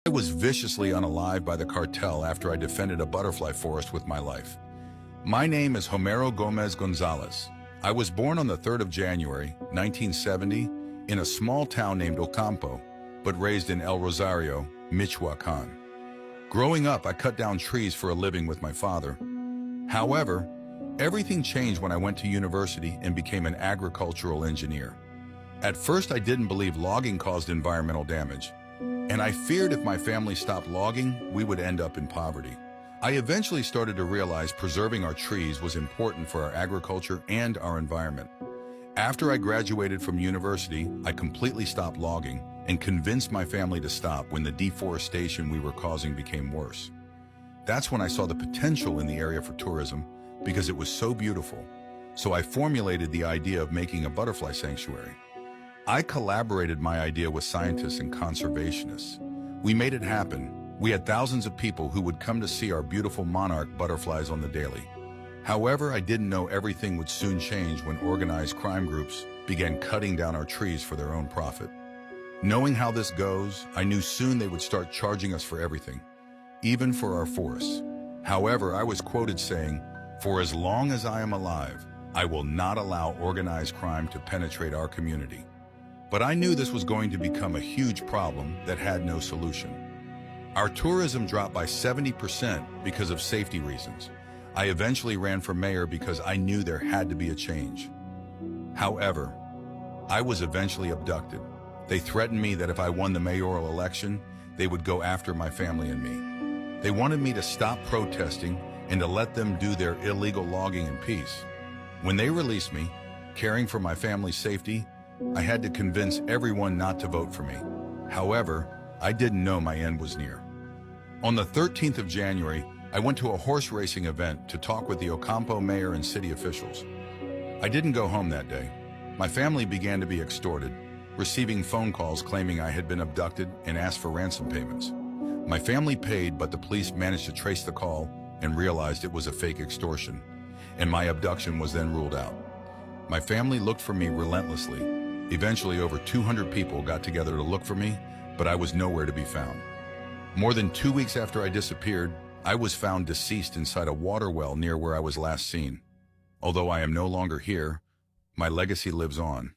I was viciously unalived by the cartel after I defended a butterfly forest with my life. My name is Homero Gómez González. I was born on the 3rd of January, 1970, in a small town named Ocampo, but raised in El Rosario, Michoacán. Growing up, I cut down trees for a living with my father. However, everything changed when I went to university and became an agricultural engineer. At first, I didn't believe logging caused environmental damage, and I feared if my family stopped logging, we would end up in poverty. I eventually started to realize preserving our trees was important for our agriculture and our environment. After I graduated from university, I completely stopped logging and convinced my family to stop when the deforestation we were causing became worse. That's when I saw the potential in the area for tourism because it was so beautiful. So I formulated the idea of making a butterfly sanctuary. I collaborated my idea with scientists and conservationists. We made it happen. We had thousands of people who would come to see our beautiful monarch butterflies on the daily. However, I didn't know everything would soon change when organized crime groups began cutting down our trees for their own profit. Knowing how this goes, I knew soon they would start charging us for everything, even for our forests. However, I was quoted saying, "For as long as I am alive, I will not allow organized crime to penetrate our community." But I knew this was going to become a huge problem that had no solution. Our tourism dropped by 70% because of safety reasons. I eventually ran for mayor because I knew there had to be a change. However, I was eventually abducted. They threatened me that if I won the mayoral election, they would go after my family and me. They wanted me to stop protesting and to let them do their illegal logging in peace. When they released me, caring for my family's safety, I had to convince everyone not to vote for me. However, I didn't know my end was near. On the 13th of January, I went to a horse racing event to talk with the Ocampo mayor and city officials. I didn't go home that day. My family began to be extorted, receiving phone calls claiming I had been abducted and asked for ransom payments. My family paid, but the police managed to trace the call and realized it was a fake extortion, and my abduction was then ruled out. My family looked for me relentlessly. Eventually, over 200 people got together to look for me, but I was nowhere to be found. More than 2 weeks after I disappeared, I was found deceased inside a water well near where I was last seen. Although I am no longer here, my legacy lives on.